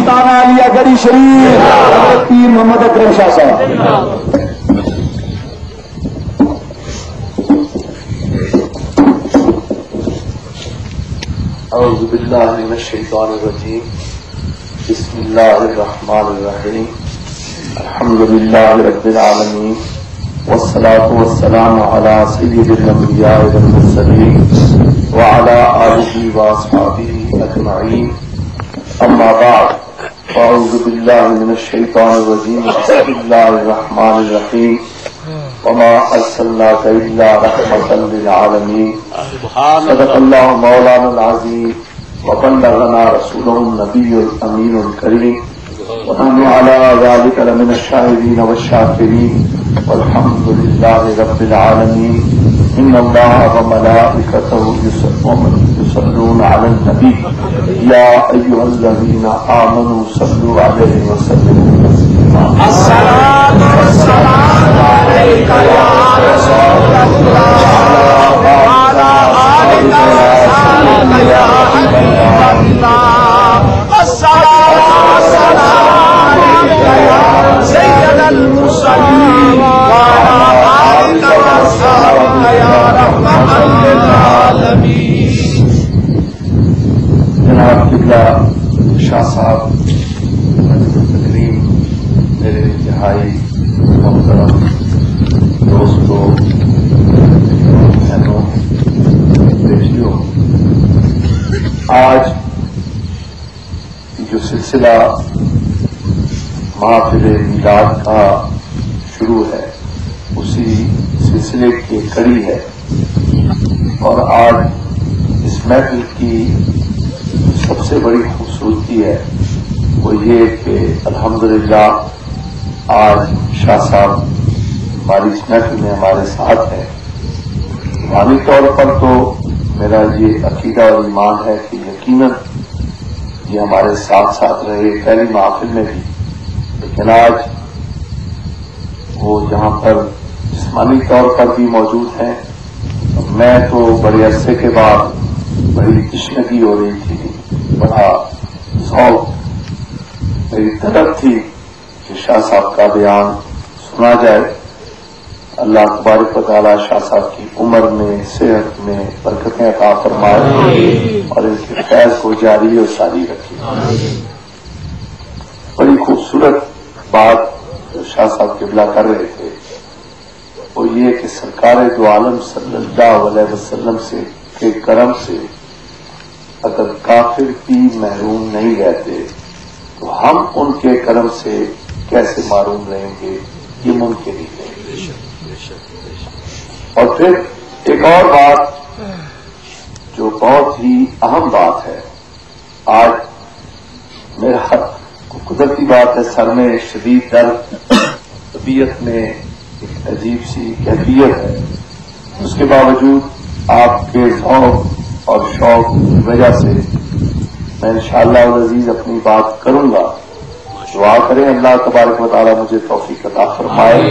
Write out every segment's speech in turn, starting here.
سلطان عالیہ گڑھی شریف حضرت پیر محمد اکرم شاہ صاحب. اعوذ باللہ من الشیطان الرجیم. بسم اللہ الرحمن الرحیم. الحمد للہ رب العالمین والصلاة والسلام علی سید الانبیاء والمرسلین وعلی آلہ واصحابہ اجمعین. اما بعد اعوذ باللہ من الشیطان الرجیم. بسم اللہ الرحمن الرحیم. وما ارسلناک الا رحمۃ للعالمین. صدق اللہ مولانا العظیم وبلغنا رسوله النبی الامین الکریم. ونحن على ذلك لمن الشاهدين والشاكرين والحمد لله رب العالمين. ان الله وملائكته يصلون على النبي يا ايها الذين امنوا صلوا عليه وسلموا تسليما. الصلاة والسلام عليك يا رسول الله وعلى آلك وصحبك يا حبيب الله. الصلاة والسلام عليك يا سيد المرسلين وعلى آلك وصحبك يا رحمة للعالمين. جناب قبلہ شاہ صاحب تقریم، میرے انتہائی محترم دوستوں، بہنوں، بیٹیوں، آج جو سلسلہ محافل میلاد کا شروع ہے اسی سلسلے کی کڑی ہے. اور آج اس محفل کی سب سے بڑی خوبصورتی ہے وہ یہ کہ الحمدللہ آج شاہ صاحب ہماری اس محفل میں ہمارے ساتھ ہیں. روحانی طور پر تو میرا یہ عقیدہ اور ایمان ہے کہ یقیناً یہ ہمارے ساتھ ساتھ رہے پہلی محفل میں بھی، لیکن آج وہ جہاں پر جسمانی طور پر بھی موجود ہیں. میں تو بڑے عرصے کے بعد بڑی تشنگی ہو رہی تھی، بڑا ذوق، میری طلب تھی کہ شاہ صاحب کا بیان سنا جائے. اللہ تبارک و تعالیٰ شاہ صاحب کی عمر میں، صحت میں برکتیں عطا فرمائے اور ان کے فیض کو جاری اور ساری رکھے. بڑی خوبصورت بات جو شاہ صاحب قبلہ کر رہے تھے وہ یہ کہ سرکار دو عالم صلی اللہ علیہ وسلم سے کے کرم سے اگر کافر بھی محروم نہیں رہتے تو ہم ان کے کرم سے کیسے معروم رہیں گے؟ یہ ممکن ہی ہے. اور پھر ایک اور بات جو بہت ہی اہم بات ہے، آج میرا قدرتی بات ہے، سر میں شدید درد، طبیعت میں ایک عجیب سی کیفیت ہے. اس کے باوجود آپ کے ذوق اور شوق کی وجہ سے میں انشاءاللہ العزیز اپنی بات کروں گا. دعا کریں اللہ تبارک و تعالیٰ مجھے توفیق عطا فرمائے.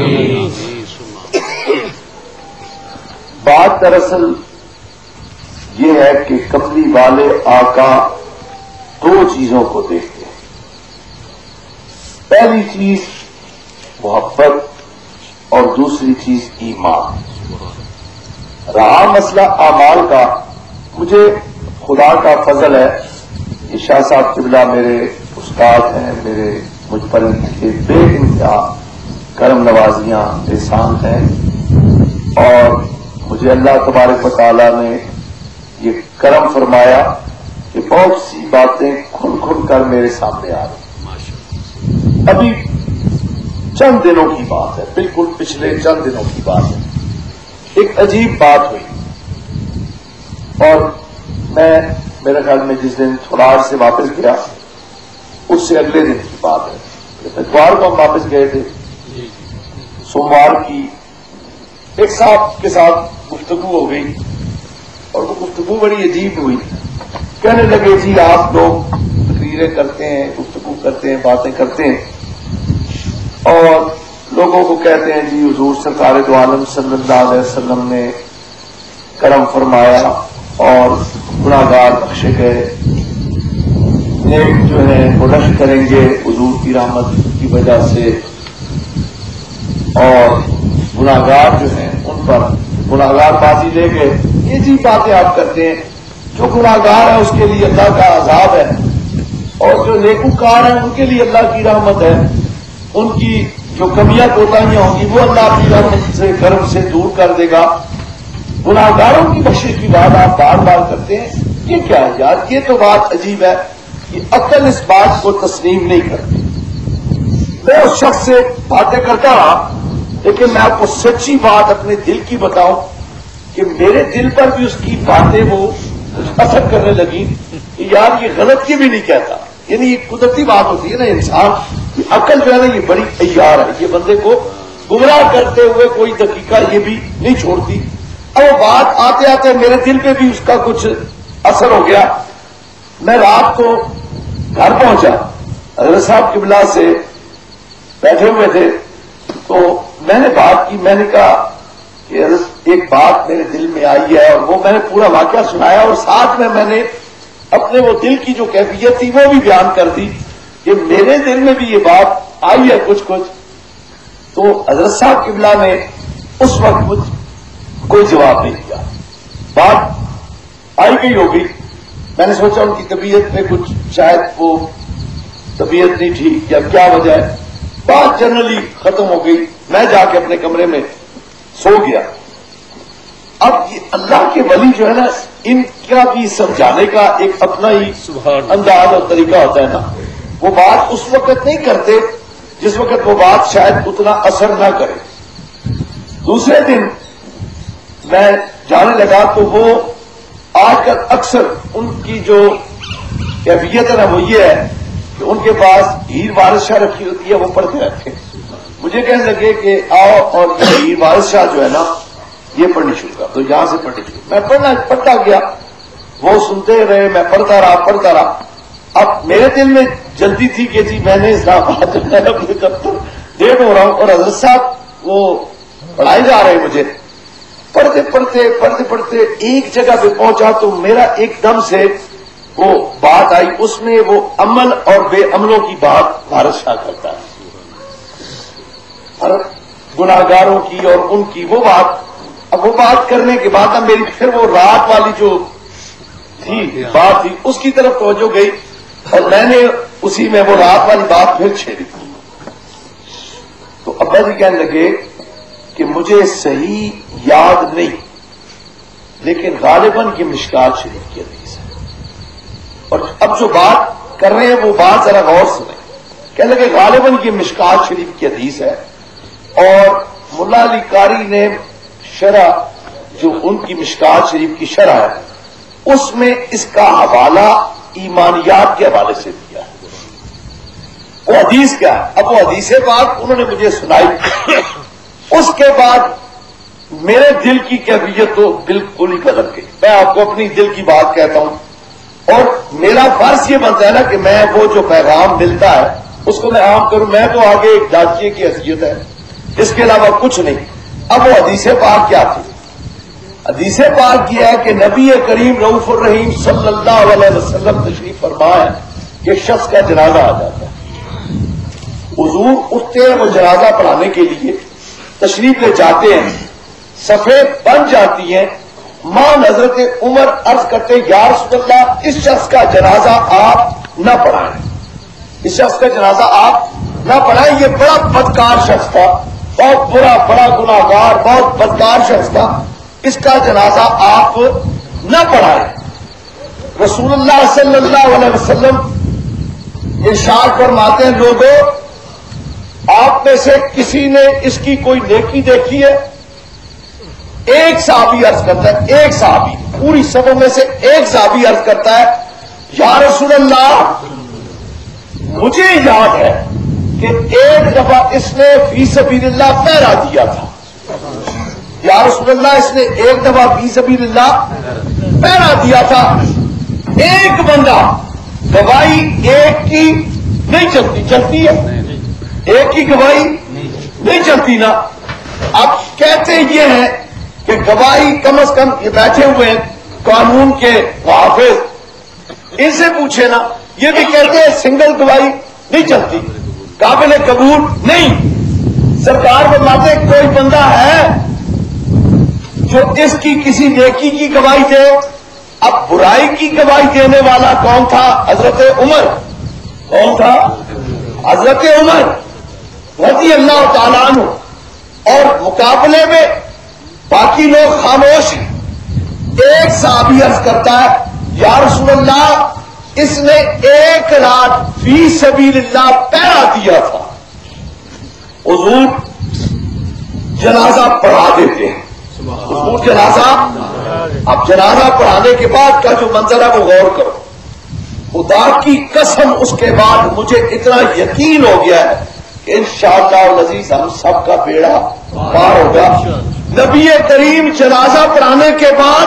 بات دراصل یہ ہے کہ کملی والے آقا دو چیزوں کو دیکھتے ہیں. پہلی چیز محبت اور دوسری چیز ایمان. رہا مسئلہ اعمال کا، مجھے خدا کا فضل ہے کہ شاہ صاحب قبلہ میرے استاد ہیں، میرے مجھ پر ان کے بے انتہا کرم نوازیاں احسان ہیں، اور مجھے اللہ تبارک و تعالیٰ نے یہ کرم فرمایا کہ بہت سی باتیں کھل کھل کر میرے سامنے آ رہی. ابھی چند دنوں کی بات ہے، بالکل پچھلے چند دنوں کی بات ہے، ایک عجیب بات ہوئی. اور میں میرے خیال میں جس دن تھوڑاڑ سے واپس گیا اس سے اگلے دن کی بات ہے. اتوار کو ہم واپس گئے تھے، سوموار کی ایک صاحب کے ساتھ گفتگو ہو گئی اور وہ گفتگو بڑی عجیب ہوئی. کہنے لگے جی آپ لوگ تقریریں کرتے ہیں، گفتگو کرتے ہیں، باتیں کرتے ہیں اور لوگوں کو کہتے ہیں جی حضور سرکار دو عالم صلی اللہ علیہ وسلم نے کرم فرمایا اور گناہگار بخشے گئے، نیک جو ہے وہ رشک کریں گے حضور کی رحمت کی وجہ سے، اور گناہگار جو ہیں ان پر گناہگار بازی لے گئے، یہ جی باتیں آپ کرتے ہیں. جو گناہگار ہیں اس کے لیے اللہ کا عذاب ہے، اور جو نیکوکار ہیں ان کے لیے اللہ کی رحمت ہے. ان کی جو کمیاں کوتاہیاں ہوں گی وہ اللہ کی رحمت سے کرم سے دور کر دے گا. گناہگاروں کی بخشش کی بات آپ بار بار کرتے ہیں، یہ کیا ہے یار؟ یہ تو بات عجیب ہے کہ عقل اس بات کو تسلیم نہیں کرتی. میں اس شخص سے باتیں کرتا رہا، لیکن میں آپ کو سچی بات اپنے دل کی بتاؤں کہ میرے دل پر بھی اس کی باتیں وہ اثر کرنے لگی کہ یار یہ غلط یہ بھی نہیں کہتا. یعنی یہ قدرتی بات ہوتی ہے نا، انسان کی عقل جو ہے نا یہ بڑی عیار ہے، یہ بندے کو گمراہ کرتے ہوئے کوئی دقیقہ یہ بھی نہیں چھوڑتی. اب وہ بات آتے آتے میرے دل پہ بھی اس کا کچھ اثر ہو گیا. میں رات کو گھر پہنچا، حضرت صاحب قبلہ سے بیٹھے ہوئے تھے، تو میں نے بات کی. میں نے کہا کہ ایک بات میرے دل میں آئی ہے، اور وہ میں نے پورا واقعہ سنایا، اور ساتھ میں نے اپنے وہ دل کی جو کیفیت تھی وہ بھی بیان کر دی کہ میرے دل میں بھی یہ بات آئی ہے کچھ. تو حضرت صاحب قبلہ نے اس وقت کوئی جواب نہیں دیا. بات آئی گئی ہوگی، میں نے سوچا ان کی طبیعت میں کچھ شاید وہ طبیعت نہیں ٹھیک یا کیا وجہ ہے. بات جنرلی ختم ہو گئی، میں جا کے اپنے کمرے میں سو گیا. اب یہ اللہ کے ولی جو ہے نا، ان کا بھی سمجھانے کا ایک اپنا ہی انداز اور طریقہ ہوتا ہے نا. وہ بات اس وقت نہیں کرتے جس وقت وہ بات شاید اتنا اثر نہ کرے. دوسرے دن میں جانے لگا تو وہ آج کل اکثر ان کی جو کیفیت ہے نا وہ یہ ہے کہ ان کے پاس ہیر وارث شاہ رکھی ہوتی ہے، وہ پڑھتے رہتے ہیں. مجھے کہنے لگے کہ آؤ اور یہ ہیر وارث شاہ جو ہے نا یہ پڑھنی شروع کر، تو یہاں سے پڑھنی شروع. میں پڑھتا گیا، وہ سنتے رہے، میں پڑھتا رہا. اب میرے دل میں جلدی تھی کہ جی میں نے اسلام آباد اپنے دفتر ڈیٹ ہو رہا ہوں، اور حضرت صاحب وہ پڑھائے جا رہے ہیں مجھے. پڑھتے ایک جگہ پہ پہنچا تو میرا ایک دم سے وہ بات آئی. اس میں وہ عمل اور بے عملوں کی بات وارث شاہ کرتا ہے، اور گناہگاروں کی اور ان کی وہ بات. اب وہ بات کرنے کے بعد اب میری پھر وہ رات والی جو تھی بات تھی اس کی طرف توجہ گئی، اور میں نے اسی میں وہ رات والی بات پھر چھیڑی. تو ابا جی کہنے لگے کہ مجھے صحیح یاد نہیں، لیکن غالباً یہ مشکات شریف کی حدیث ہے. اور اب جو بات کر رہے ہیں وہ بات ذرا غور سنیں. کہنے لگے غالباً یہ مشکات شریف کی حدیث ہے، اور ملا علی قاری نے شرح جو ان کی مشکات شریف کی شرح ہے اس میں اس کا حوالہ ایمانیات کے حوالے سے دیا ہے. وہ حدیث کیا ہے؟ اب وہ حدیث پاک انہوں نے مجھے سنائی. اس کے بعد میرے دل کی کیفیت تو بالکل ہی بدل گئی. میں آپ کو اپنی دل کی بات کہتا ہوں، اور میرا فرض یہ بنتا ہے نا کہ میں وہ جو پیغام ملتا ہے اس کو میں عام کروں. میں تو آگے ایک ڈاکیے کی حیثیت ہے، اس کے علاوہ کچھ نہیں. اب وہ حدیث پاک کیا تھی؟ حدیث پاک یہ ہے کہ نبی کریم رؤوف الرحیم صلی اللہ علیہ وسلم تشریف فرما ہے کہ شخص کا جنازہ آ جاتا ہے. حضور اٹھتے ہیں وہ جنازہ پڑھانے کے لیے، تشریف لے جاتے ہیں، صفیں بن جاتی ہیں. ماں حضرت عمر عرض کرتے یا رسول اللہ اس شخص کا جنازہ آپ نہ پڑھائیں، اس شخص کا جنازہ آپ نہ پڑھائیں، یہ بڑا بدکار شخص تھا، بہت برا، بڑا گناہگار، بہت بدکار شخص تھا، اس کا جنازہ آپ نہ پڑھائیں. رسول اللہ صلی اللہ علیہ وسلم ارشاد فرماتے ہیں لوگوں آپ میں سے کسی نے اس کی کوئی نیکی دیکھی ہے؟ ایک صحابی عرض کرتا ہے، ایک صحابی پوری سبوں میں سے ایک صحابی عرض کرتا ہے یا رسول اللہ مجھے یاد ہے کہ ایک دفعہ اس نے فی سبیل اللہ پہرا دیا تھا. یا رسول اللہ اس نے ایک دفعہ فی سبیل اللہ پہرا دیا تھا. ایک بندہ گواہی ایک کی نہیں چلتی، چلتی ہے ایک کی گواہی نہیں چلتی نا. اب کہتے یہ ہیں کہ گواہی کم از کم یہ بیٹھے ہوئے ہیں قانون کے محافظ، ان سے پوچھے نا. یہ بھی کہتے ہیں سنگل گواہی نہیں چلتی، قابل قبول نہیں۔ سرکار فرماتے کوئی بندہ ہے جو اس کی کسی نیکی کی گواہی دے۔ اب برائی کی گواہی دینے والا کون تھا؟ حضرت عمر۔ کون تھا؟ حضرت عمر رضی اللہ تعالیٰ عنہ۔ اور مقابلے میں باقی لوگ خاموش ہیں۔ ایک صحابی عرض کرتا ہے یا رسول اللہ اس نے 1 رات فی سبیل اللہ پہرا دیا تھا، حضور جنازہ پڑھا دیتے ہیں۔ حضور جنازہ، اب جنازہ پڑھانے کے بعد کا جو منظر ہے وہ غور کرو۔ خدا کی قسم اس کے بعد مجھے اتنا یقین ہو گیا ہے کہ انشاءاللہ العزیز ہم سب کا بیڑا پار ہوگا۔ نبی کریم جنازہ پڑھانے کے بعد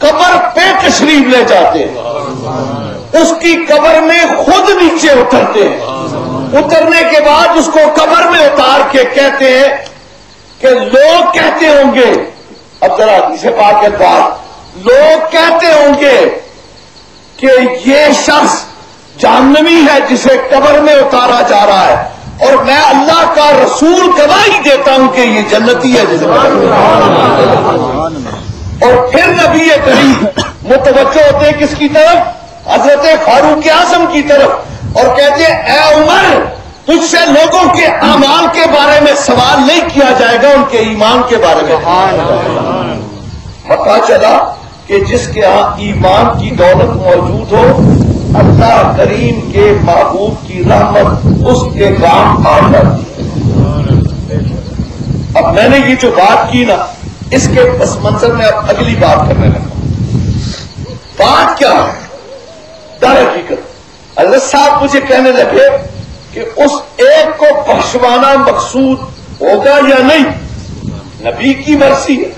قبر پہ تشریف لے جاتے ہیں، اس کی قبر میں خود نیچے اترتے ہیں، اترنے کے بعد اس کو قبر میں اتار کے کہتے ہیں کہ لوگ کہتے ہوں گے، اب ذرا اسے پاک کے بعد لوگ کہتے ہوں گے کہ یہ شخص جہنمی ہے جسے قبر میں اتارا جا رہا ہے، اور میں اللہ کا رسول گواہی دیتا ہوں کہ یہ جنتی ہے جسے قبر میں اور پھر نبی کریم متوجہ ہوتے ہیں کس کی طرف؟ حضرت فاروق اعظم کی طرف، اور کہتے ہیں اے عمر تجھ سے لوگوں کے اعمال کے بارے میں سوال نہیں کیا جائے گا، ان کے ایمان کے بارے میں۔ پتہ چلا کہ جس کے ہاں ایمان کی دولت موجود ہو، اللہ کریم کے محبوب کی رحمت اس کے کام آ جاتی ہے۔ اب میں نے یہ جو بات کی نا، اس کے پس منظر میں اب اگلی بات کرنے لگا۔ بات کیا ہے؟ در حقیقت حضرت صاحب مجھے کہنے لگے کہ اس ایک کو بخشوانا مقصود ہوگا یا نہیں، نبی کی مرضی ہے،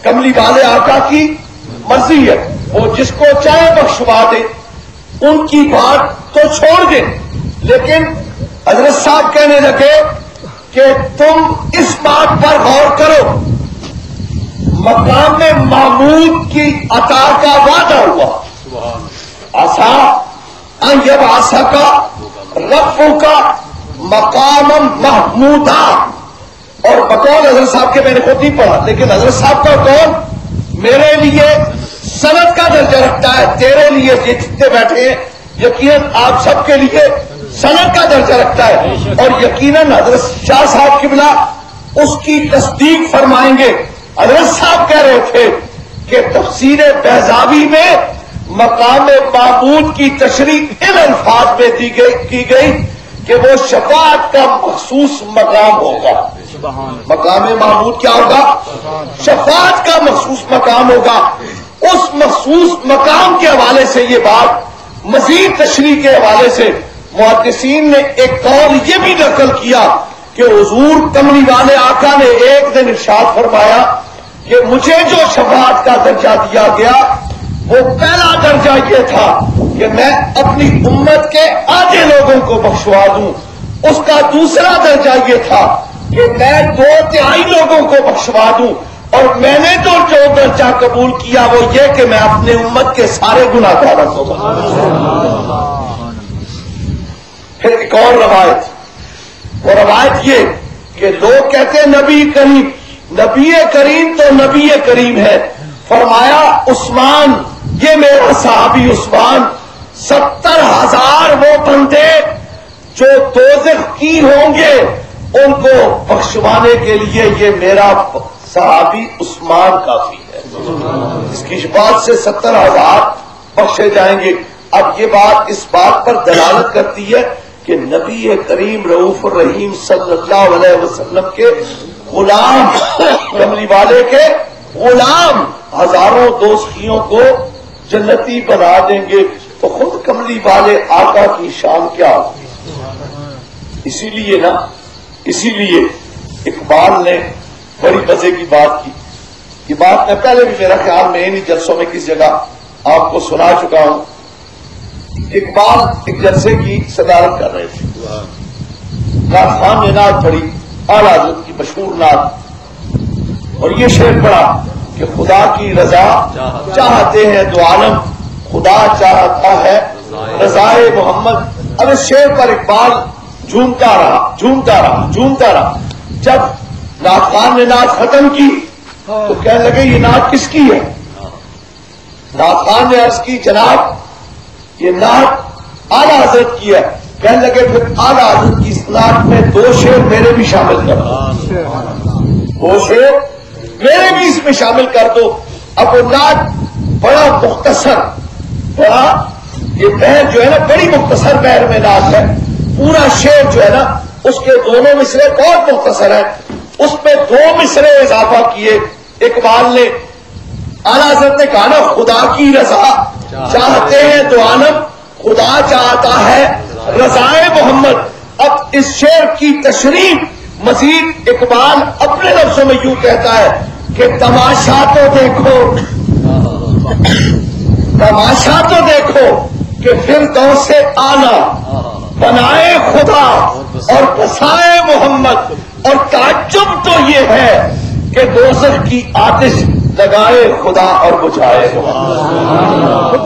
کملی والے آقا کی مرضی ہے، وہ جس کو چاہے بخشوا دے، ان کی بات تو چھوڑ دے۔ لیکن حضرت صاحب کہنے لگے کہ تم اس بات پر غور کرو، مقام محمود کی عطا کا وعدہ ہوا، آسا جب آسا کا رفو کا مقام محمودہ، اور بقول حضرت صاحب کے میں نے خود نہیں پڑھا، لیکن حضرت صاحب کا قول میرے لیے سند کا درجہ رکھتا ہے، تیرے لیے جتنے بیٹھے ہیں یقیناً آپ سب کے لیے سند کا درجہ رکھتا ہے، اور یقیناً حضرت شاہ صاحب قبلہ اس کی تصدیق فرمائیں گے۔ حضرت صاحب کہہ رہے تھے کہ تفسیر بیضاوی میں مقام معبود کی تشریح ان الفاظ میں کی گئی کہ وہ شفاعت کا مخصوص مقام ہوگا۔ مقام معبود کیا ہوگا؟ شفاعت کا مخصوص مقام ہوگا۔ اس مخصوص مقام کے حوالے سے یہ بات مزید تشریح کے حوالے سے محدثین نے ایک قول یہ بھی نقل کیا کہ حضور کملی والے آقا نے ایک دن ارشاد فرمایا کہ مجھے جو شفاعت کا درجہ دیا گیا وہ پہلا درجہ یہ تھا کہ میں اپنی امت کے آدھے لوگوں کو بخشوا دوں، اس کا دوسرا درجہ یہ تھا کہ میں 2/3 لوگوں کو بخشوا دوں، اور میں نے جو درجہ قبول کیا وہ یہ کہ میں اپنے امت کے سارے گناہ گاروں کو بخشوا۔ پھر ایک اور روایت، وہ روایت یہ کہ لوگ کہتے ہیں نبی کریم تو نبی کریم ہے، فرمایا عثمان، یہ میرا صحابی عثمان، 70,000 وہ بندے جو دوزخ کی ہوں گے ان کو بخشوانے کے لیے یہ میرا صحابی عثمان کافی ہے، اس کی شفاعت سے 70,000 بخشے جائیں گے۔ اب یہ بات اس بات پر دلالت کرتی ہے کہ نبی کریم رؤوف الرحیم صلی اللہ علیہ وسلم کے غلام، کملی والے کے غلام ہزاروں دوستیوں کو جنتی بنا دیں گے، تو خود کملی والے آقا کی شان کیا ہوگی۔ اسی لیے اقبال نے بڑی مزے کی بات کی، یہ بات میں پہلے بھی میرا خیال میں انہی جلسوں میں کس جگہ آپ کو سنا چکا ہوں۔ اقبال ایک جلسے کی صدارت کر رہے تھے، نعت خان نے نعت پڑھی، اعلیٰ حضرت کی مشہور نعت، اور یہ شعر پڑھا کہ خدا کی رضا چاہتے ہیں دو عالم، خدا چاہتا ہے رضائے محمد، اب اس شعر پر اقبال جھومتا رہا. جب نعت خان نے نعت ختم کی تو کہنے لگے یہ نعت کس کی ہے؟ نعت خان نے عرض کی جناب یہ نعت اعلیٰ حضرت کی ہے. کہنے لگے پھر اعلیٰ حضرت کی اس نعت میں 2 شعر میرے بھی شامل کر دو. 2 شعر میرے بھی اس میں شامل کر دو. اب وہ نعت بڑا مختصر یہ بہر جو ہے نا بڑی مختصر بہر میں نعت ہے. پورا شعر جو ہے نا اس کے دونوں مصرے بہت مختصر ہیں. اس میں 2 مصرے اضافہ کیے. اقبال نے اعلیٰ حضرت نے کہا نا خدا کی رضا چاہتے ہیں تو عالم خدا چاہتا ہے رضائے محمد. اب اس شعر کی تشریح مزید اقبال اپنے لفظوں میں یوں کہتا ہے کہ تماشا تو دیکھو کہ فردوس سے آنا بنائے خدا اور بسائے محمد. اور تعجب تو یہ ہے کہ دوزخ کی آتش لگائے خدا اور بجھائے محمد.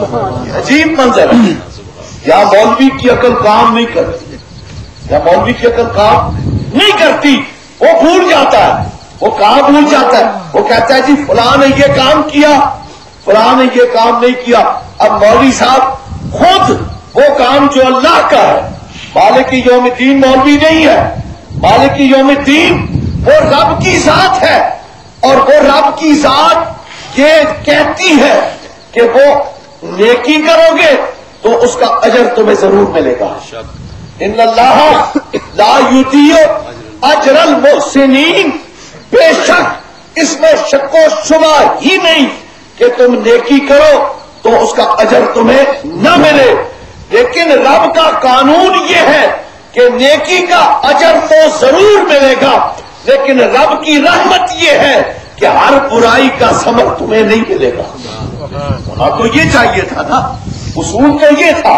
عجیب منظر ہے. یا مولوی کی عقل کام نہیں کرتی. وہ بھول جاتا ہے. وہ کہاں بھول جاتا ہے؟ وہ کہتا ہے جی فلاں نے یہ کام کیا، فلاں نے یہ کام نہیں کیا. اب مولوی صاحب خود وہ کام جو اللہ کا ہے، مالک یوم الدین مولوی نہیں ہے. مالک یوم الدین وہ رب کی ذات ہے، اور وہ رب کی ذات یہ کہتی ہے کہ وہ نیکی کرو گے تو اس کا اجر تمہیں ضرور ملے گا. ان اللہ لا یضیع اجر المحسنین. بے شک اس میں شک و شبہ ہی نہیں کہ تم نیکی کرو تو اس کا اجر تمہیں نہ ملے. لیکن رب کا قانون یہ ہے کہ نیکی کا اجر تو ضرور ملے گا، لیکن رب کی رحمت یہ ہے کہ ہر برائی کا ثمر تمہیں نہیں ملے گا. آپ کو یہ چاہیے تھا نا، اصول تو یہ تھا،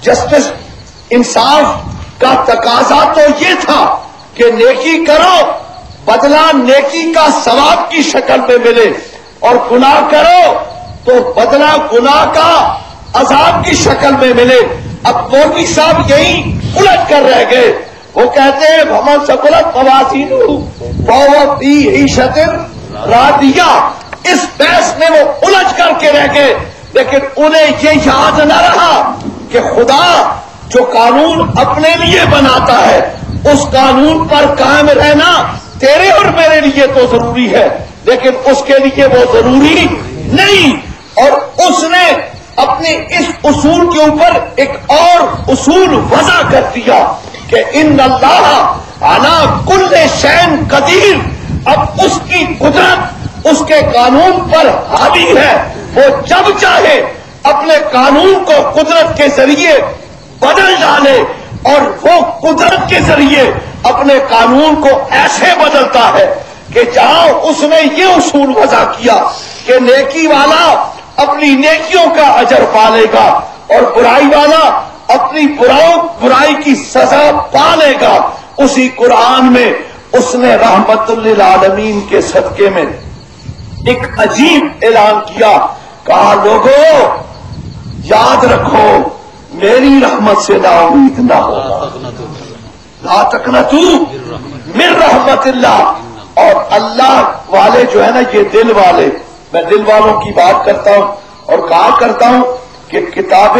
جسٹس انصاف کا تقاضا تو یہ تھا کہ نیکی کرو بدلہ نیکی کا ثواب کی شکل میں ملے، اور گناہ کرو تو بدلہ گناہ کا عذاب کی شکل میں ملے. اب مولوی صاحب یہی الٹ کر رہ گئے. وہ کہتے ہیں ہمن ثقلت موازینہ فہو فی عیشۃ راضیہ. اس بحث میں وہ الجھ کر کے رہ گئے، لیکن انہیں یہ یاد نہ رہا کہ خدا جو قانون اپنے لیے بناتا ہے اس قانون پر قائم رہنا تیرے اور میرے لیے تو ضروری ہے، لیکن اس کے لیے وہ ضروری نہیں. اور اس نے اپنے اس اصول کے اوپر ایک اور اصول وضع کر دیا کہ ان اللہ علی کل شیء قدیر. اب اس کی قدرت اس کے قانون پر حاوی ہے. وہ جب چاہے اپنے قانون کو قدرت کے ذریعے بدل ڈالے، اور وہ قدرت کے ذریعے اپنے قانون کو ایسے بدلتا ہے کہ جہاں اس نے یہ اصول وضع کیا کہ نیکی والا اپنی نیکیوں کا اجر پالے گا اور برائی والا اپنی برائی کی سزا پالے گا، اسی قرآن میں اس نے رحمت للعالمین کے صدقے میں ایک عجیب اعلان کیا. کہا لوگوں یاد رکھو میری رحمت سے نا امید نہ ہونا، لا تقنطوا من رحمت اللہ. اور اللہ والے جو ہے نا یہ دل والے، میں دل والوں کی بات کرتا ہوں اور کہا کرتا ہوں کہ کتاب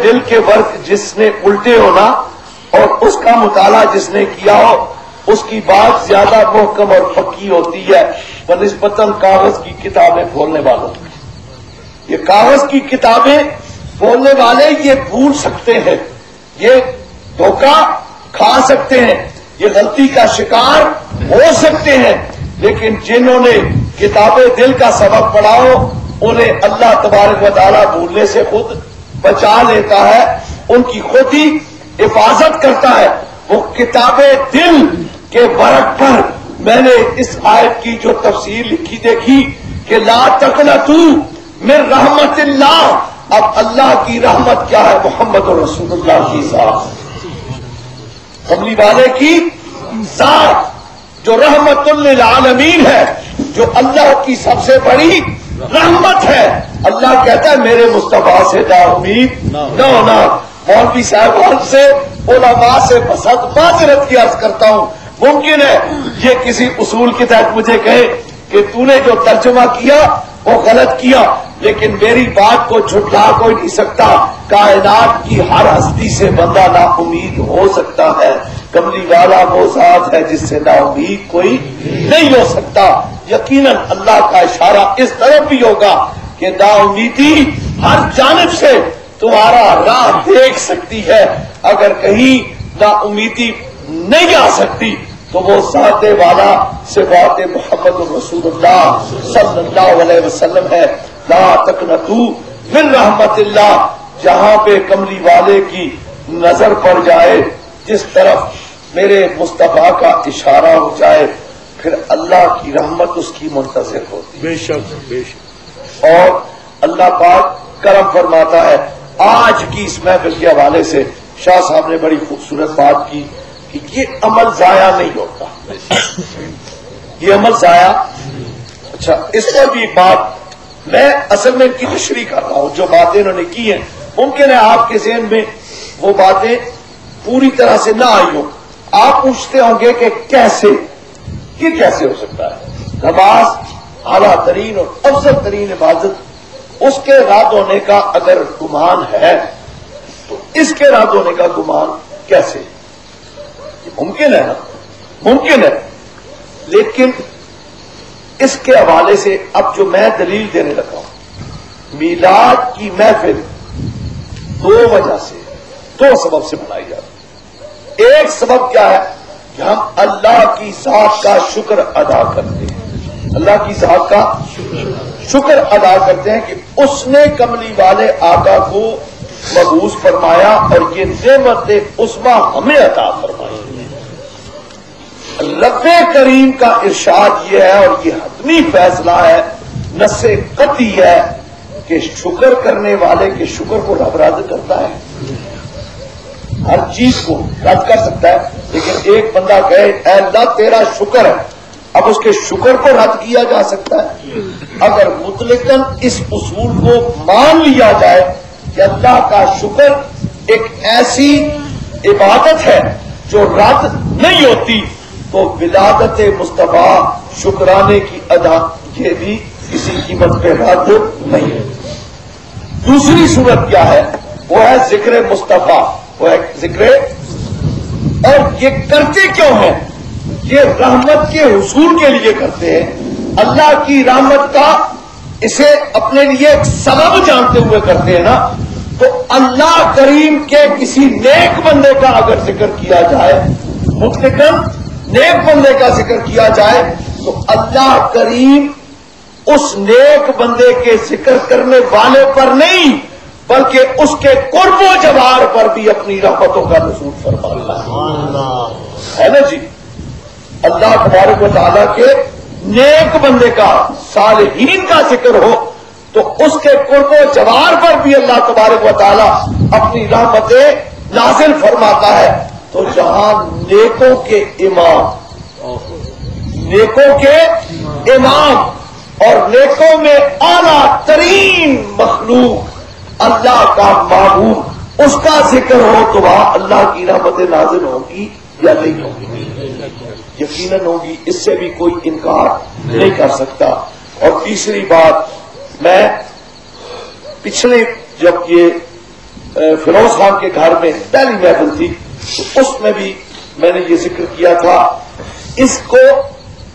دل کے ورق جس نے الٹے ہونا اور اس کا مطالعہ جس نے کیا ہو اس کی بات زیادہ محکم اور پکی ہوتی ہے بنسبتاً کاغذ کی کتابیں کھولنے والوں. یہ کاغذ کی کتابیں کھولنے والے یہ بھول سکتے ہیں، یہ دھوکہ کھا سکتے ہیں، یہ غلطی کا شکار ہو سکتے ہیں، لیکن جنہوں نے کتاب دل کا سبق پڑھا ہو انہیں اللہ تبارک و تعالیٰ بھولنے سے خود بچا لیتا ہے، ان کی خود ہی حفاظت کرتا ہے. وہ کتاب دل کے ورق پر میں نے اس آیت کی جو تفسیر لکھی دیکھی کہ لا تقنطوا من رحمت اللہ. اب اللہ کی رحمت کیا ہے؟ محمد رسول اللہ کی ذات، کملی والے کی ذات جو رحمت للعالمین ہے، جو اللہ کی سب سے بڑی رحمت ہے. اللہ کہتا ہے میرے مصطفیٰ سے نا امید نہ ہونا. مولوی صاحبان سے علماء سے معذرت کی عرض کرتا ہوں. ممکن ہے یہ کسی اصول کے تحت مجھے کہے کہ تو نے جو ترجمہ کیا وہ غلط کیا، لیکن میری بات کو جھٹلا کوئی نہیں سکتا. کائنات کی ہر ہستی سے بندہ نا امید ہو سکتا ہے. کملی والا وہ ذات ہے جس سے نا امید کوئی نہیں ہو سکتا. یقیناً اللہ کا اشارہ اس طرف بھی ہوگا کہ نا امیدی ہر جانب سے تمہارا راہ دیکھ سکتی ہے. اگر کہیں نا امیدی نہیں آ سکتی تو وہ ذات والا صفات محمد رسول اللہ صلی اللہ علیہ وسلم ہے. لا تقنطوا من رحمت اللہ. جہاں پہ کملی والے کی نظر پڑ جائے، جس طرف میرے مصطفیٰ کا اشارہ ہو جائے، پھر اللہ کی رحمت اس کی منتظر ہوتی ہے. بے شک بے شک. اور اللہ پاک کرم فرماتا ہے. آج کی اس محفل کے حوالے سے شاہ صاحب نے بڑی خوبصورت بات کی کہ یہ عمل ضائع نہیں ہوتا. یہ عمل ضائع. اچھا، اس پر بھی بات میں اصل میں ان کی تشریح کر رہا ہوں. جو باتیں انہوں نے کی ہیں ممکن ہے آپ کے ذہن میں وہ باتیں پوری طرح سے نہ آئی ہوں. آپ پوچھتے ہوں گے کہ کیسے، یہ کیسے ہو سکتا ہے؟ نماز اعلیٰ ترین اور افضل ترین عبادت، اس کے رد ہونے کا اگر گمان ہے تو اس کے رد ہونے کا گمان کیسے؟ ممکن ہے نا، ممکن ہے. لیکن اس کے حوالے سے اب جو میں دلیل دینے لگا ہوں، میلاد کی محفل دو وجہ سے، دو سبب سے منائی جاتی ہے. ایک سبب کیا ہے کہ ہم اللہ کی ذات کا شکر ادا کرتے ہیں. اللہ کی ذات کا شکر ادا کرتے ہیں کہ اس نے کملی والے آقا کو مبعوث فرمایا اور یہ نعمت عظمیٰ ہمیں عطا فرمائی. رب کریم کا ارشاد یہ ہے اور یہ حتمی فیصلہ ہے، نص قطعی ہے کہ شکر کرنے والے کے شکر کو رب رد کرتا ہے. ہر چیز کو رد کر سکتا ہے، لیکن ایک بندہ کہے اے اللہ تیرا شکر ہے، اب اس کے شکر کو رد کیا جا سکتا ہے. اگر مطلقاً اس اصول کو مان لیا جائے کہ اللہ کا شکر ایک ایسی عبادت ہے جو رد نہیں ہوتی، تو ولادت مصطفیٰ شکرانے کی ادا یہ بھی کسی قیمت پہ رد نہیں ہے. دوسری صورت کیا ہے؟ وہ ہے ذکر مصطفیٰ، وہ ہے ذکر. اور یہ کرتے کیوں ہیں؟ یہ رحمت کے حصول کے لیے کرتے ہیں. اللہ کی رحمت کا اسے اپنے لیے ایک سبب جانتے ہوئے کرتے ہیں نا. تو اللہ کریم کے کسی نیک بندے کا اگر ذکر کیا جائے، مطلقاً نیک بندے کا ذکر کیا جائے، تو اللہ کریم اس نیک بندے کے ذکر کرنے والے پر نہیں بلکہ اس کے قرب و جوار پر بھی اپنی رحمتوں کا نزول فرماتا ہے نا جی. اللہ تبارک و تعالیٰ کے نیک بندے کا، صالحین کا ذکر ہو تو اس کے قرب و جوار پر بھی اللہ تبارک و تعالیٰ اپنی رحمتیں نازل فرماتا ہے. تو جہاں نیکوں کے امام، نیکوں کے امام اور نیکوں میں اعلیٰ ترین مخلوق اللہ کا معبود، اس کا ذکر ہو تو وہاں اللہ کی رحمتیں نازل ہوگی یا نہیں ہوگی؟ یقیناً ہوگی، اس سے بھی کوئی انکار نہیں کر سکتا. اور تیسری بات، میں پچھلے جب یہ فیروز خان کے گھر میں پہلی محفل تھی تو اس میں بھی میں نے یہ ذکر کیا تھا. اس کو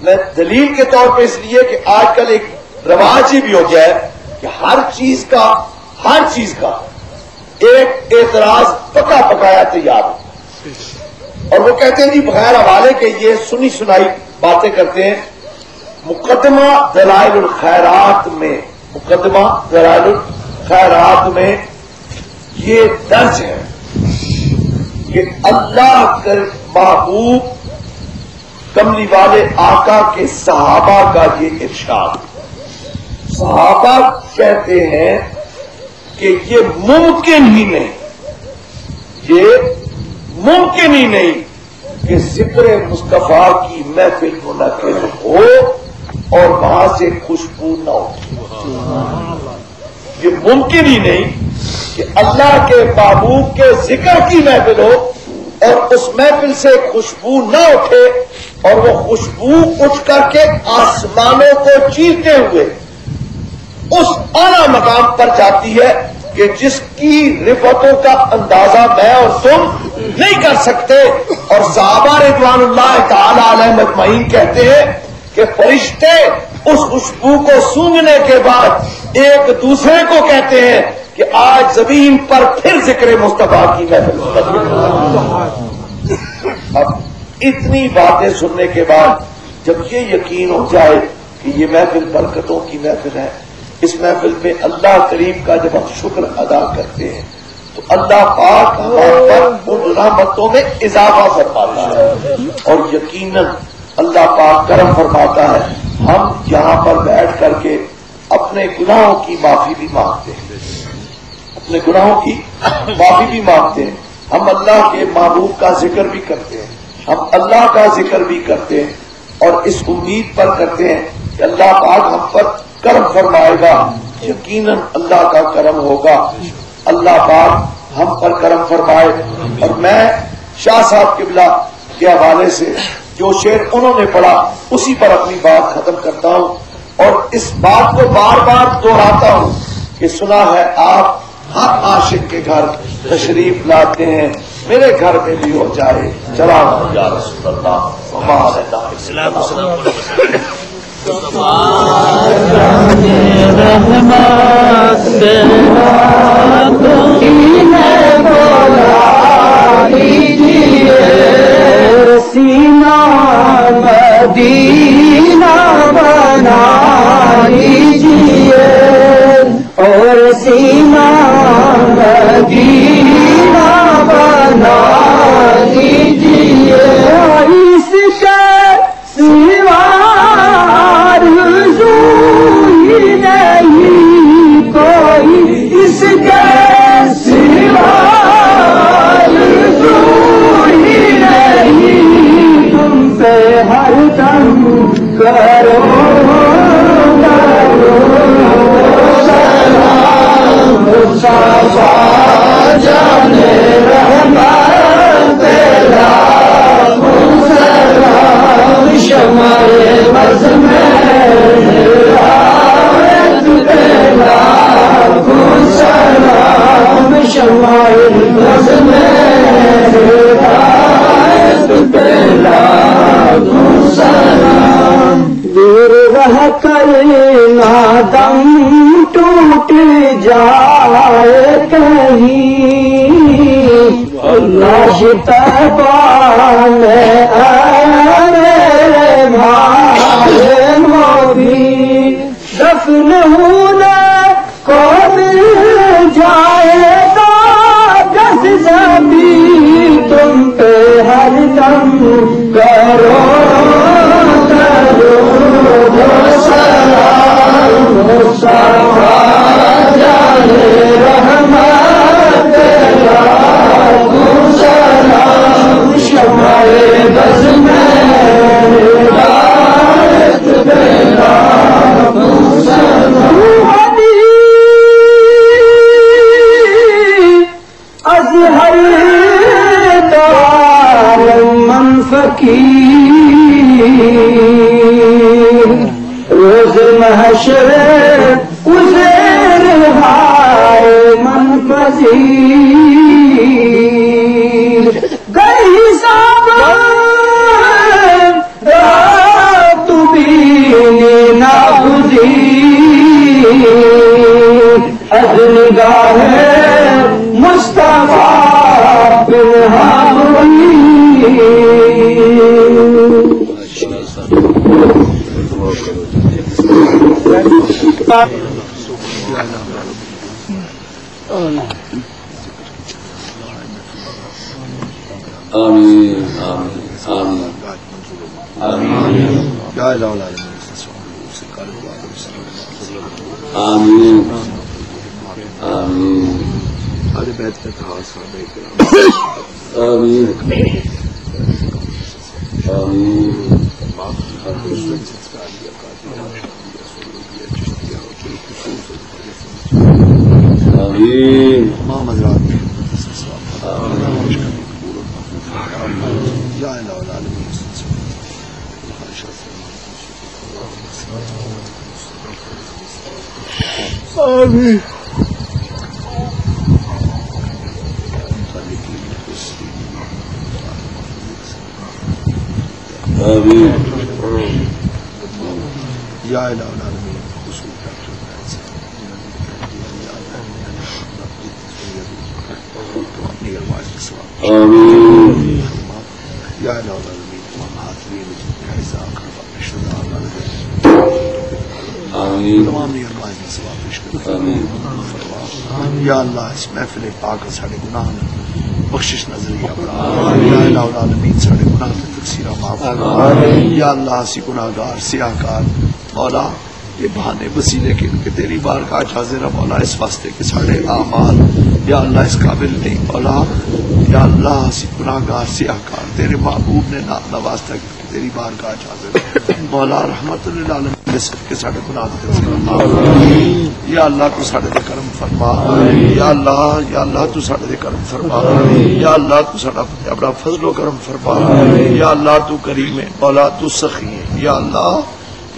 میں دلیل کے طور پہ اس لیے کہ آج کل ایک رواج ہی بھی ہو گیا ہے کہ ہر چیز کا ایک اعتراض پکا پکایا تیار ہے، اور وہ کہتے ہیں جی بغیر حوالے کے یہ سنی سنائی باتیں کرتے ہیں. مقدمہ دلائل الخیرات میں یہ درج ہے کہ اللہ کے محبوب کملی والے آقا کے صحابہ کا یہ ارشاد. صحابہ کہتے ہیں کہ یہ ممکن ہی نہیں کہ ذکر مصطفیٰ کی محفل منعقد ہو اور وہاں سے خوشبو نہ ہو. یہ ممکن ہی نہیں کہ اللہ کے محبوب کے ذکر کی محفل ہو اور اس محفل سے خوشبو نہ اٹھے اور وہ خوشبو اٹھ کر کے آسمانوں کو چیرتے ہوئے اس اعلیٰ مقام پر جاتی ہے کہ جس کی رفتوں کا اندازہ میں اور تم نہیں کر سکتے. اور صحابہ رضوان اللہ تعالی علیہ مجمعین کہتے ہیں کہ فرشتے اس خوشبو کو سونگنے کے بعد ایک دوسرے کو کہتے ہیں کہ آج زمین پر پھر ذکر مصطفیٰ کی محفل ہو. اب اتنی باتیں سننے کے بعد جب یہ یقین ہو جائے کہ یہ محفل برکتوں کی محفل ہے، اس محفل میں اللہ کریم کا جب ہم شکر ادا کرتے ہیں تو اللہ پاک ہمارے پر ان رحمتوں میں اضافہ فرماتا ہے اور یقیناً اللہ پاک کرم فرماتا ہے. ہم یہاں پر بیٹھ کر کے اپنے گناہوں کی معافی بھی مانگتے ہیں، اپنے گناہوں کی معافی بھی مانگتے ہیں. ہم اللہ کے محبوب کا ذکر بھی کرتے ہیں، ہم اللہ کا ذکر بھی کرتے ہیں اور اس امید پر کرتے ہیں کہ اللہ پاک ہم پر کرم فرمائے گا. یقیناً اللہ کا کرم ہوگا. اللہ پاک ہم پر کرم فرمائے. اور میں شاہ صاحب قبلہ کے حوالے سے جو شعر انہوں نے پڑھا اسی پر اپنی بات ختم کرتا ہوں اور اس بات کو بار بار دہراتا ہوں کہ سنا ہے آپ ہر عاشق کے گھر تشریف لاتے ہیں، میرے گھر میں بھی ہو جائے سلام یا رسول اللہ. سینہ مدینہ بنا لیجیے اور سینہ مدینہ بنا لیجیے. اس کے سوا آرزو ہی نہیں کوئی، اس کے سوا آرزو ہی نہیں، تم پہ ہر دم کرو سلام مصطفیٰ جانے رحمت لاکھوں سلام، شمع بز میں ہدایت پہ لاکھوں سلام، شمع بز میں ہدایت پہ لاکھوں سلام. دور رہ کر نہ دم ٹوٹ جائے کہیں، لاش طیبہ میں میرے بھائی موبی دفن ہونے کو مل جائے گا جس زمین، تم پہ ہر دم کرو سلام مصطفیٰ جانے رحمت لاکھوں سلام، شمع بز میں ہدایت پہ لاکھوں سلام. ازہر دارالمن فقیر روز محشر عزیر ہائے من پذیر، گئی سامان رات بینی ناگزیر، از نگاہ مصطفیٰ پنہا ہوئی. آمین آمین آمین آمین آمین آمین آمین تمام حضرات میں یا الہ العالمین آمین. آمین. یا الہ العالمین آمین. یا الہ العالمین تمام حاضرین آمین. تمام نیرمائز میں ثواب پیش کرتا آمین. یا اللہ اس محفل پاک ساڑھے گناہ بخشش نظریہ بڑھا. یا الہ العالمین ساڑھے گناہ کی تقصیرہ معاف فرما. یا اللہ اسی گناہ گار سیاہ کار مولا یہ بہانے وسیلے کے تیری بارگاہ حاضر ہے مولا اس واسطے کہ ساڑھے اعمال یا اللہ اس قابل نہیں مولا. یا اللہ اسی گناہ گار سیاہ کار تیرے محبوب نے نام نوازتا کہ تیری بارگاہ حاضر ہے مولا. رحمت للعالمین کے ساڑھے گناہ کی تقصیرہ معاف. یا اللہ تو ساڑھے دے کرم فرما. یا اللہ تو ساڑھے دے کرم فرما. یا اللہ تو ساڑھا اپنا فضل و کرم فرما. یا اللہ تو کریم ہے مولا تو سخی ہے.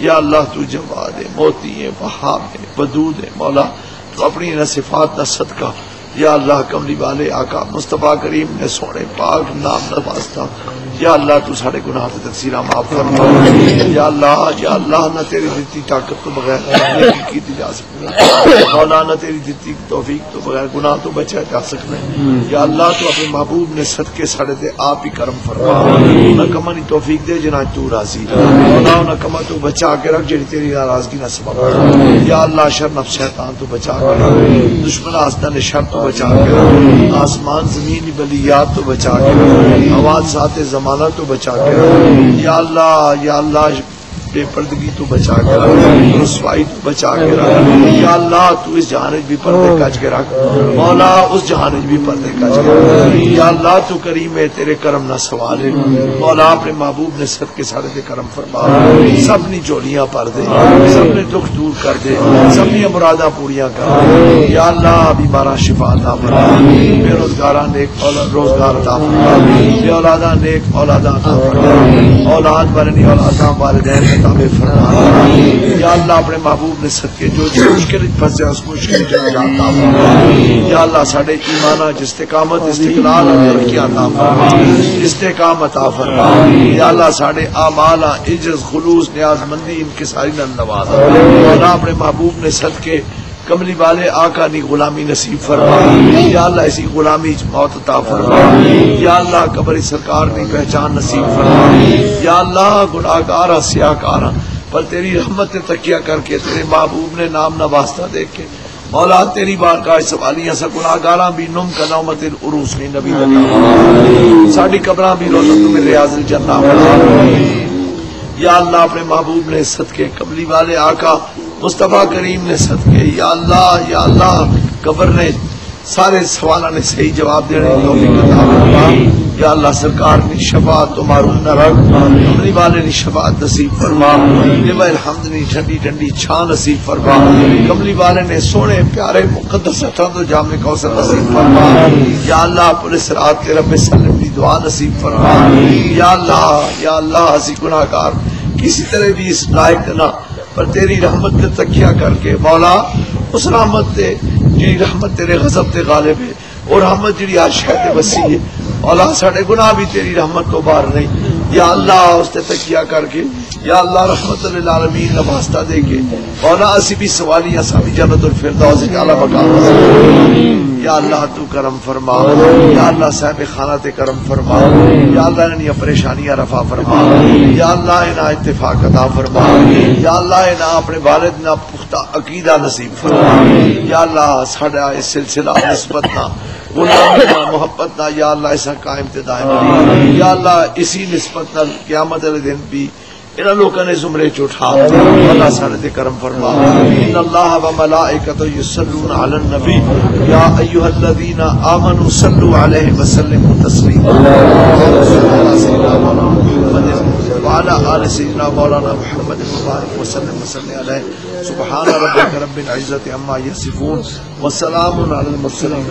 یا اللہ تو جواد ہے موتی ہے وہاب ہے ودود ہے مولا. تو اپنی نہ صفات نہ صدقہ یا اللہ کملی والے آقا مصطفیٰ کریم نے سونے پاک نام نوازتا. یا اللہ تو سارے گناہ کی تقصیرہ معاف فرما. یا اللہ نہ تیری دیتی طاقت تو بغیر نیکی کی جا سکتی مولا نہ تیری دیتی توفیق تو بغیر گناہ تو بچا جا سکتے. یا اللہ تو اپنے محبوب نے صدقے ساڑے دے آپ ہی کرم فرما. نہ کما نہیں توفیق دے جنا تو راضی مولا. نہ کما تو بچا کے رکھ جڑی تیری ناراضگی نہ سبب. یا اللہ شر نفس شیطان تو بچا کے رکھ. دشمن آستہ نے شر تو بچا کے رکھ. آسمان زمین بلیات تو بچا کے رکھ. حوادثات زمانہ تو بچا کے رکھ. یا اللہ بے پردگی تو بچا کے رکھ. رسوائی تو بچا کے رکھ. یا اللہ تو اس جہانج بھی پردے کج کے رکھ مولا. اس جہانج بھی پردے کج کے رکھ. یا اللہ تو کریم ہے تیرے کرم نہ سوال ہے مولا. اپنے محبوب نے صدقے ساڑے دے کرم فرما. سب نے چولیاں پر دے سب نے دکھ دور کر دے سب نے مراداں پوریاں کر. یا اللہ بیمارہ شفا عطا فرما. بے روزگاراں نیک روزگار عطا فرما. بے اولاداں نیک اولاداں عطا فرما. اولاد برنی اولاداں والدین تابع فرما. یا اللہ اپنے محبوب نے صدقے جو مشکل پھنسے اس مشکل جو عطا فرما. یا اللہ ساڑھے ایمانہ استقامت استقلال ترقی عطا فرما. استقامت عطا فرما. یا اللہ ساڑھے اعمال عجز خلوص نیاز مندی انکساری نہ نواز. مولا اپنے محبوب نے صدقے کملی والے آقا نی غلامی نصیب فرما. یا اللہ ایسی غلامی موت عطا فرما. یا اللہ قبر سرکار کی پہچان نصیب فرما. یا اللہ گناہگار سیاہکار پر تیری رحمت نے تکیہ کر کے تیرے محبوب نے نام نوازتا دیکھ کے مولا تیری بارگاہ سوالیاں سا گناہگاراں بھی نم کا نومت العروس میں نبی لگا. ساڑھی قبراں بھی روزت میں ریاض الجنہ بنا. یا اللہ اپنے محبوب نے صدقے کملی والے آقا مصطفیٰ کریم نے صدقے. یا اللہ قبر نے سارے سوالوں نے صحیح جواب دینے کی توفیق عطا فرما. یا اللہ سرکار نے شفاعت تو معروف نہ رکھ. کملی والے نے شفاعت نصیب فرما. لبا الحمد نے ٹھنڈی ٹھنڈی چھاں نصیب فرما. کملی والے نے سونے پیارے مقدس ہاتھوں تو جام کوثر نصیب فرما. یا اللہ پورے صراط کے رب سلم کی دعا نصیب فرما. یا اللہ اسی گناہگار کسی طرح بھی اس لائق نہ پر تیری رحمت نے تکیہ کر کے مولا اس رحمت تے جی رحمت تیرے غضب تے غالب ہے اور رحمت جی ہر شے تے وسیع ہے مولا. ساڑے گناہ بھی تیری رحمت تو باہر نہیں. یا اللہ اس تے تکیہ کر کے یا اللہ رحمت للعالمین نوازتا دے کے مولا اسی بھی سوالیاں سبھی جنت الفردوس کے اعلی مقام. یا اللہ تو کرم فرما. یا اللہ صاحب خانہ تے کرم فرما. یا اللہ انہی پریشانیاں رفع فرما. یا اللہ انہا اتفاق عطا فرما. یا اللہ انہا اپنے والد نہ پختہ عقیدہ نصیب فرما. یا اللہ ساڑا اس سلسلہ نسبت نہ غلامی محبت نہ یا اللہ ایسا قائم تے دائم رہی. یا اللہ اسی نسبت نہ قیامت والے دن بھی انہاں لوگوں نے زمرے چٹھا اللہ سارے تے کرم فرما. ان اللہ و ملائکۃ یصلون علی النبی یا ایھا الذین آمنوا صلوا علیہ وسلموا تسلیما. محمد وعلى آل سيدنا مولانا محمد وبارك وسلم عليه سبحان ربك رب العزة عما يصفون وسلام على المرسلين